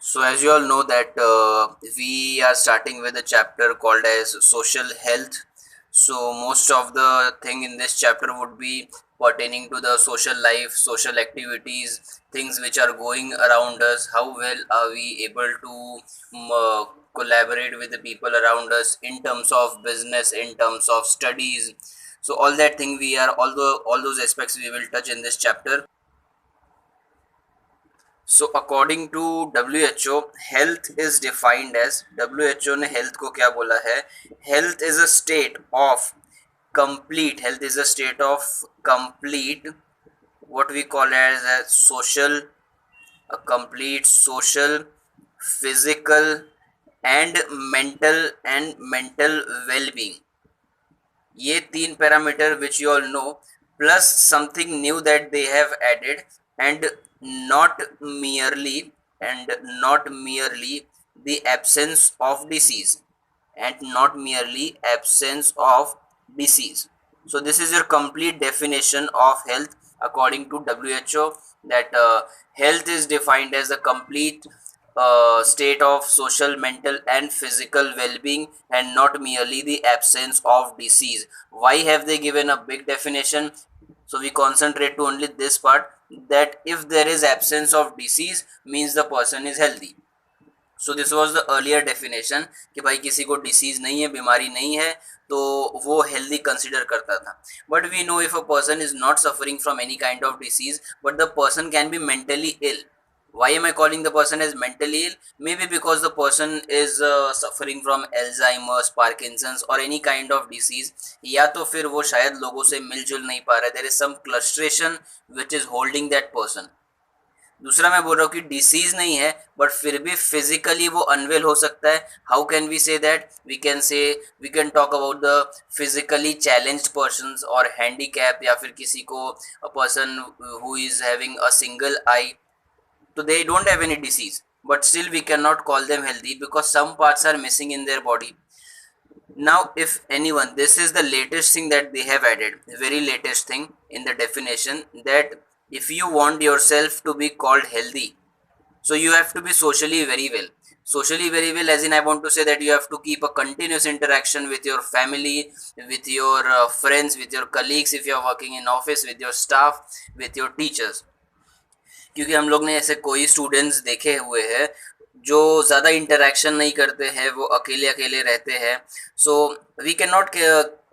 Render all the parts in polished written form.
So as you all know that we are starting with a chapter called as social health. So most of the thing in this chapter would be pertaining to the social life, social activities, things which are going around us. How well are we able to collaborate with the people around us in terms of business, in terms of studies. So all that thing we are all those aspects we will touch in this chapter. So according to WHO, health is defined as WHO ने health को क्या बोला है? Health is a state of health is a state of complete what we call as a social a complete social, physical and mental well-being. ये तीन parameter which you all know plus something new that they have added and not merely not merely the absence of disease and not merely absence of disease. So this is your complete definition of health according to WHO, that health is defined as a complete state of social, mental and physical well-being and not merely the absence of disease. Why have they given a big definition? So we concentrate to only this part, that if there is absence of disease means the person is healthy. So this was the earlier definition कि भाई किसी को disease नहीं है, बीमारी नहीं है, तो वो हेल्दी कंसिडर करता था. But we know if a person is not suffering from any kind of disease but the person can be mentally ill. Why am I calling the person as mentally ill? Maybe because the person is suffering from Alzheimer's, Parkinson's or any kind of disease. या तो फिर वो शायद लोगों से मिलजुल नहीं पा रहा है. There is some clustration which is holding that person. दूसरा मैं बोल रहा हूँ कि डिसीज नहीं है बट फिर भी फिजिकली वो अनवेल हो सकता है. How can we say that? We can talk about the physically challenged persons और हैंडीकैप, या फिर किसी को a person who is having a single eye, तो they don't have any disease but still we cannot call them healthy because some parts are missing in their body. Now if anyone, this is the latest thing that they have added, very latest thing in the definition, that if you want yourself to be called healthy, so you have to be socially very well. Socially very well as in I want to say that you have to keep a continuous interaction with your family, with your friends, with your colleagues, if you are working in office, with your staff, with your teachers. क्योंकि हम लोग ने ऐसे कोई students देखे हुए हैं जो ज़्यादा इंटरेक्शन नहीं करते हैं, वो अकेले अकेले रहते हैं. So we can not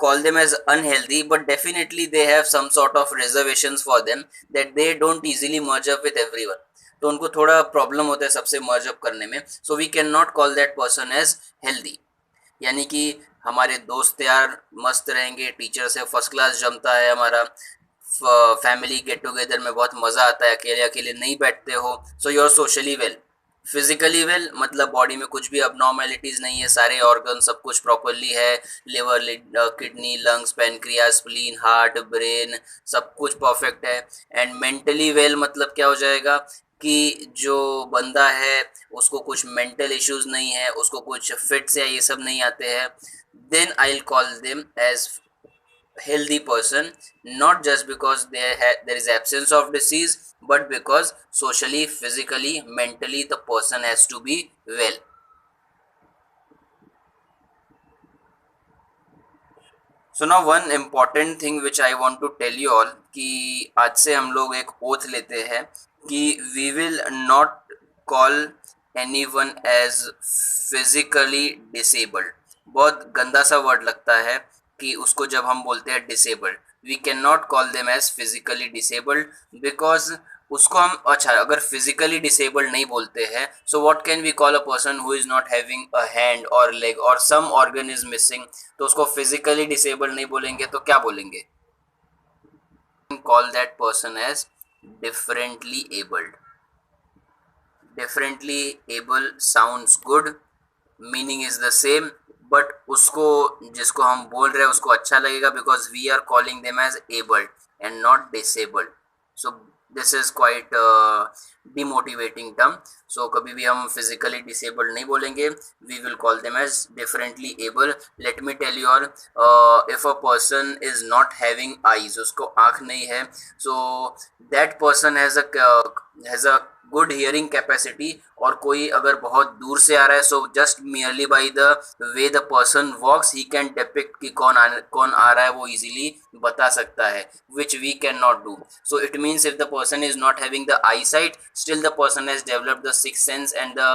call them as unhealthy but definitely they have some sort of reservations for them that they don't easily merge up with everyone. तो उनको थोड़ा प्रॉब्लम होता है सबसे मर्ज अप करने में. So we can not call that person as healthy. यानी कि हमारे दोस्त यार मस्त रहेंगे, टीचर से फर्स्ट क्लास जमता है हमारा, फैमिली गेट टुगेदर में बहुत मज़ा आता है, अकेले अकेले नहीं बैठते हो, so you are socially well. Physically well मतलब बॉडी में कुछ भी अबनॉर्मेलिटीज़ नहीं है, सारे ऑर्गन सब कुछ प्रॉपरली है, liver, kidney, lungs, pancreas, spleen, heart, brain सब कुछ परफेक्ट है. एंड मेंटली वेल मतलब क्या हो जाएगा कि जो बंदा है उसको कुछ मेंटल इश्यूज नहीं है, उसको कुछ फिट्स या ये सब नहीं आते हैं, then I will call them as healthy person, not just because there is absence of disease but because socially, physically, mentally the person has to be well. So now one important thing which I want to tell you all कि आज से हम लोग एक oath लेते हैं कि we will not call anyone as physically disabled. बहुत गंदा सा वर्ड लगता है कि उसको जब हम बोलते हैं disabled, we can not call them as physically disabled because उसको हम, अच्छा अगर फिजिकली डिसेबल्ड नहीं बोलते हैं so what can we call a person who is not having a hand और लेग और सम ऑर्गन इज मिसिंग, तो उसको फिजिकली डिसेबल्ड नहीं बोलेंगे तो क्या बोलेंगे? Call that person as differently abled. Differently able sounds good, meaning is the same, but उसको जिसको हम बोल रहे हैं उसको अच्छा लगेगा because we are calling them as abled and not disabled. So this is quite demotivating term. So कभी भी हम फिजिकली डिसेबल्ड नहीं बोलेंगे, we will call them as differently able. Let me tell you all, if a person is not having eyes, उसको आंख नहीं है, so that person has a good hearing capacity. और कोई अगर बहुत दूर से आ रहा है, so just merely by the way the person walks he can depict कि कौन आ रहा है, वो इजीली बता सकता है, which we can not do. So it means if the person is not having the eyesight, still the person has developed the sixth sense and the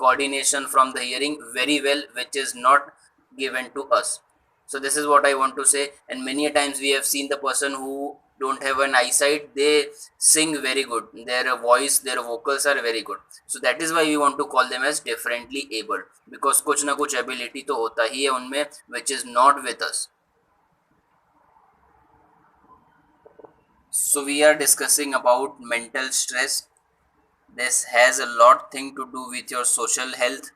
coordination from the hearing very well, which is not given to us. So this is what I want to say. And many a times we have seen the person who don't have an eyesight, they sing very good, their voice, their vocals are very good. So that is why we want to call them as differently abled, because कुछ ना कुछ ability तो होता ही है उनमें, which is not with us. So we are discussing about mental stress. This has a lot thing to do with your social health.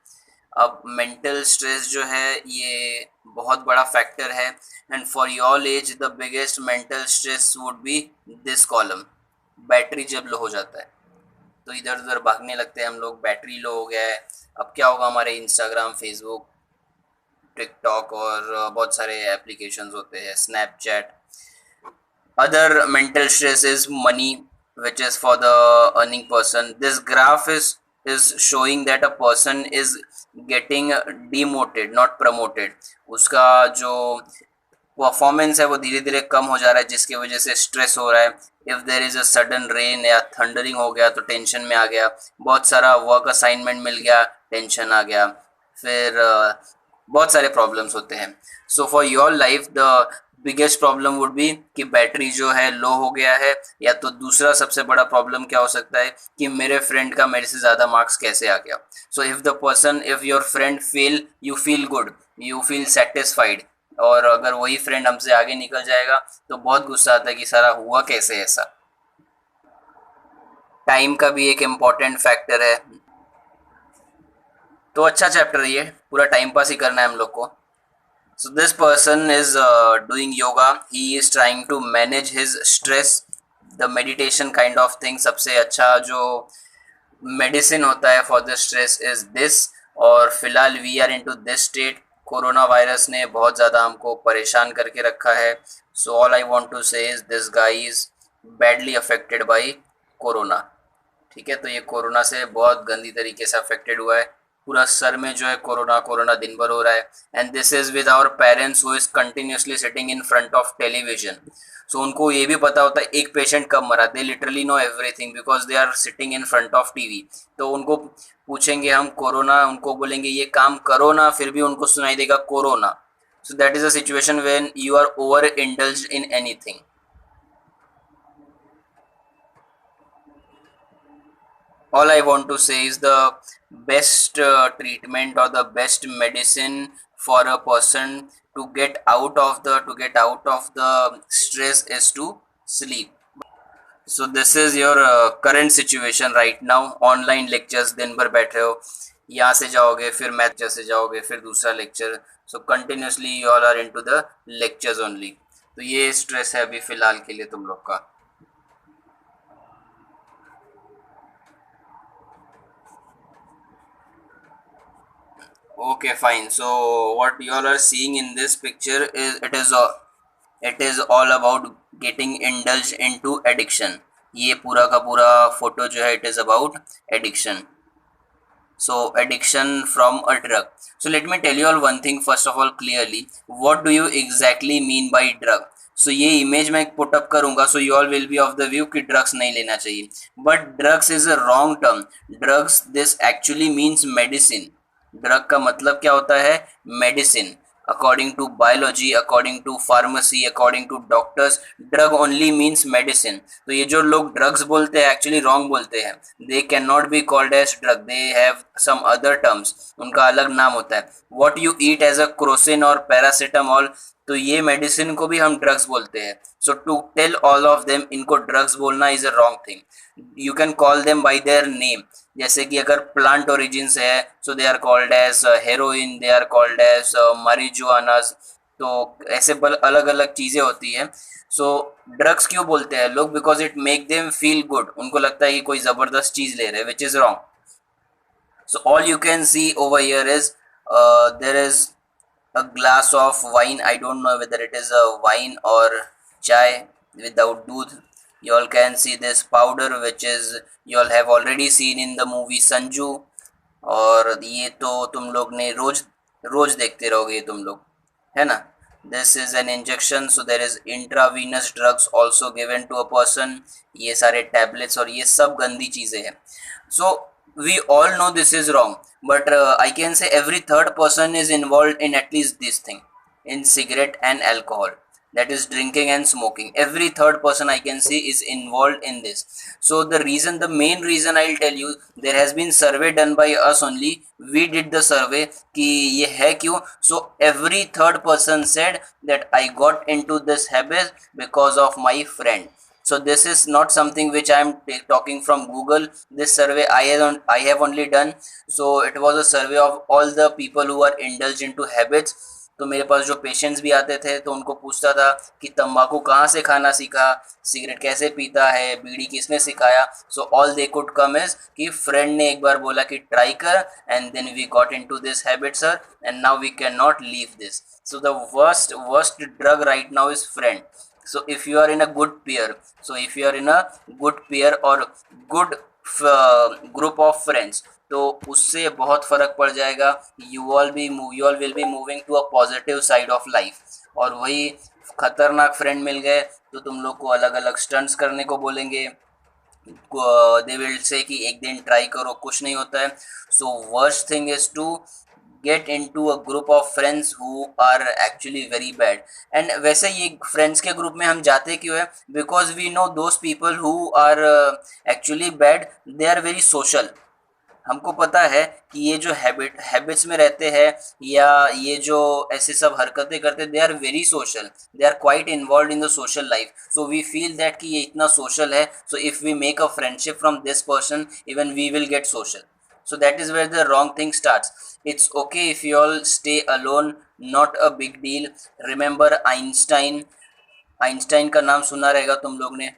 अब mental stress जो है ये बहुत बड़ा फैक्टर है. And for your age the biggest mental stress would be this column. Battery जब लो हो जाता है तो इधर उधर भागने लगते हैं हम लोग, बैटरी लो हो गया है. अब क्या होगा, हमारे इंस्टाग्राम, फेसबुक, टिकटॉक और बहुत सारे एप्लीकेशंस होते हैं, Snapchat. Other mental stress is money, which is for the earning person. This graph is showing that a person is getting demoted, not promoted. उसका जो परफॉर्मेंस है वो धीरे धीरे कम हो जा रहा है, जिसकी वजह से स्ट्रेस हो रहा है. If there is a sudden rain या थंडरिंग हो गया तो टेंशन में आ गया. बहुत सारा वर्क असाइनमेंट मिल गया, टेंशन आ गया. फिर बहुत सारे प्रॉब्लम्स होते हैं. So for your life the biggest problem would be कि बैटरी जो है लो हो गया है. या तो दूसरा सबसे बड़ा प्रॉब्लम क्या हो सकता है कि मेरे फ्रेंड का मेरे से ज़्यादा मार्क्स कैसे आ गया. So if your friend fail, you feel good, you feel satisfied. और अगर वही फ्रेंड हमसे आगे निकल जाएगा तो बहुत गुस्सा आता है कि सारा हुआ कैसे ऐसा. टाइम का भी एक इम्पॉर्टेंट फैक्टर है. तो अच्छा चैप्टर ये, पूरा टाइम पास ही करना है हम लोग को. So this person is doing yoga. He is trying to manage his stress. The meditation kind of thing. सबसे अच्छा जो मेडिसिन होता है for the stress is this. और फिलहाल we are into this state. Corona virus ने बहुत ज़्यादा हमको परेशान करके रखा है. So all I want to say is this guy is badly affected by corona. ठीक है, तो ये कोरोना से बहुत गंदी तरीके से अफेक्टेड हुआ है. पूरा सर में जो है कोरोना कोरोना दिन भर हो रहा है. And this is with our parents who is continuously sitting in front of television. सो उनको ये भी पता होता है एक पेशेंट कब मरा. They literally know everything because they are sitting in front of TV. तो उनको पूछेंगे हम कोरोना, उनको बोलेंगे ये काम करो ना, फिर भी उनको सुनाई देगा corona. So that is a situation when you are over indulged in anything. All I want to say is the best treatment or the best medicine for a person to get out of the stress is to sleep. So this is your current situation right now. Online lectures दिन भर बैठे हो, यहाँ से जाओगे फिर math से जाओगे फिर दूसरा lecture. So continuously you all are into the lectures only. तो ये स्ट्रेस है अभी फिलहाल के लिए तुम लोग का. Okay, fine. So what you all are seeing in this picture is it is all about getting indulged into addiction. ये पूरा का पूरा फोटो जो है it is about addiction. So addiction from a drug. So let me tell you all one thing first of all clearly. What do you exactly mean by drug? So ये image मैं put up करूंगा. So you all will be of the view कि drugs नहीं लेना चाहिए. But drugs is a wrong term. Drugs this actually means medicine. Drug का मतलब क्या होता है? Medicine. According to biology, according to pharmacy, according to doctors, drug only means medicine. तो ये जो लोग ड्रग्स बोलते हैं एक्चुअली रॉन्ग बोलते हैं. They can not be called as drug, they have some other terms, उनका अलग नाम होता है. What you eat as a Crocin और पैरासीटामोल, तो ये मेडिसिन को भी हम ड्रग्स बोलते हैं. So to tell all of them इनको ड्रग्स बोलना is a wrong thing. You can call them by their name. जैसे कि अगर प्लांट ओरिजिन से है so they are called as heroin, they are called as marijuanas. तो ऐसे अलग अलग चीजें होती है। सो ड्रग्स क्यों बोलते हैं लोग? Because it make them feel good, उनको लगता है कि कोई जबरदस्त चीज ले रहे हैं, which is wrong. So all you can see over here is there is a glass of wine. I don't know whether it is a wine or chai without दूध. You all can see this powder which is you all have already seen in the movie Sanju. और ये तो तुम लोग ने रोज रोज देखते रहोगे ये तुम लोग, है ना? This is an injection, so there is intravenous drugs also given to a person. ये सारे टैबलेट्स और ये सब गंदी चीजें हैं। सो we all know this is wrong, but I can say every third person is involved in at least this thing, in cigarette and alcohol, that is drinking and smoking. Every third person I can see is involved in this. So the reason, the main reason I'll tell you, there has been survey done by us only. We did the survey कि ये है क्यों. So every third person said that I got into this habit because of my friend. So this is not something which I am talking from Google. This survey I have only done. So it was a survey of all the people who are indulged into habits. तो मेरे पास जो patients भी आते थे तो उनको पूछता था कि तंबाकू कहाँ से खाना सीखा, सिगरेट कैसे पीता है, बीड़ी किसने सिखाया. So all they could come is कि फ्रेंड ने एक बार बोला कि ट्राई कर, and then we got into this habit sir, and now we can not leave this. So the worst drug right now is friend. So if you are in a good peer, or good group of friends, तो उससे बहुत फर्क पड़ जाएगा. you all will be moving to a positive side of life. और वही खतरनाक friend मिल गए तो तुम लोग को अलग अलग स्टंट्स करने को बोलेंगे. दे विल से कि एक दिन ट्राई करो, कुछ नहीं होता है. So worst thing is to get into a group of friends who are actually very bad. And वैसे ये friends के group में हम जाते क्यों है? Because we know those people who are actually bad, they are very social. हमको पता है कि ये जो हैबिट्स में रहते हैं या ये जो ऐसे सब हरकतें करते, they are very social, they are quite involve in the social life. So we feel that कि ये इतना सोशल है, so if we make a friendship from this person, even we will get social. So that is where the wrong thing starts. It's okay if you all stay alone, not a big deal. Remember Einstein. Einstein का नाम सुना रहेगा तुम लोग ने.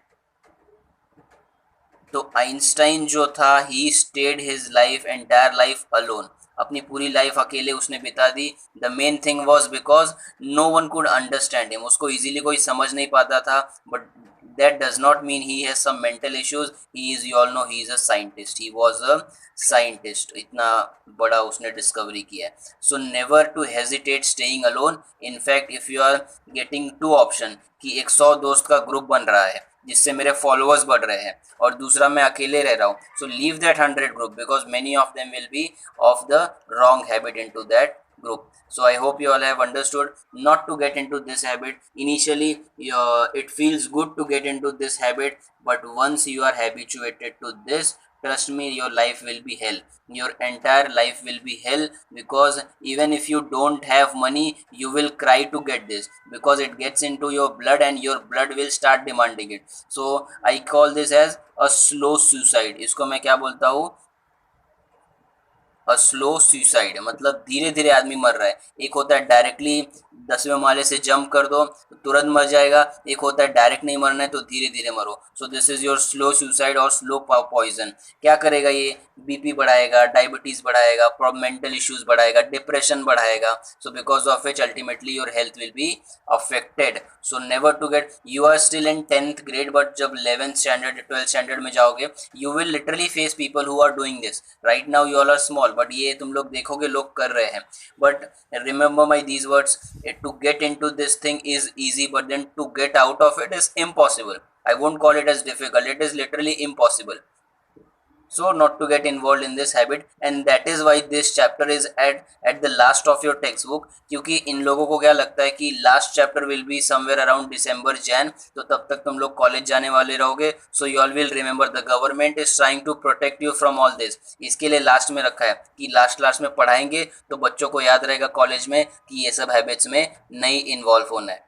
तो Einstein जो था, he stayed his life, entire life alone. अपनी पूरी लाइफ अकेले उसने बिता दी. The main thing was because no one could understand him. उसको इजीली कोई समझ नहीं पाता था. But that does not mean he has some mental issues. He is, you all know, he is a scientist. He was a scientist. इतना बड़ा उसने discovery किया है. So never to hesitate staying alone. In fact, if you are getting two option कि एक 100 दोस्त का group बन रहा है जिससे मेरे फॉलोअर्स बढ़ रहे हैं, और दूसरा मैं अकेले रह रहा हूँ, so leave that 100 group, because many of them will be of the wrong habit into that group. So I hope you all have understood not to get into this habit. Initially it feels good to get into this habit, but once you are habituated to this, trust me, your life will be hell. Your entire life will be hell, because even if you don't have money, you will cry to get this, because it gets into your blood and your blood will start demanding it. So I call this as a slow suicide. इसको मैं क्या बोलता हूँ? Slow suicide, मतलब धीरे धीरे आदमी मर रहा है. एक होता है डायरेक्टली 10वें माले से जंप कर दो तो तुरंत मर जाएगा. एक होता है डायरेक्ट नहीं मरना है तो धीरे धीरे मरो. सो this is your slow suicide और स्लो पॉइजन. क्या करेगा ये? बीपी बढ़ाएगा, डायबिटीज बढ़ाएगा, मेंटल इश्यूज बढ़ाएगा, डिप्रेशन बढ़ाएगा. So because of which ultimately your health will be affected. So never to get, you are still in 10th grade, but जब 11th standard 12th standard में जाओगे, you will literally face people who are doing this. Right now you all are small, but ये तुम लोग देखोगे लोग कर रहे हैं. But remember my these words, to get in to this thing is easy, but then to get out of it is impossible. I won't call it as difficult, it is literally impossible. So not to get involved in this habit, and that is why this chapter is at the last of your textbook. क्योंकि इन लोगों को क्या लगता है कि last chapter will be somewhere around December Jan, तो तब तक तुम लोग कॉलेज जाने वाले रहोगे. So you all will remember the government is trying to protect you from all this. इसके लिए लास्ट में रखा है कि लास्ट में पढ़ाएंगे तो बच्चों को याद रहेगा कॉलेज में कि ये सब हैबिट्स में नहीं इन्वॉल्व होना है.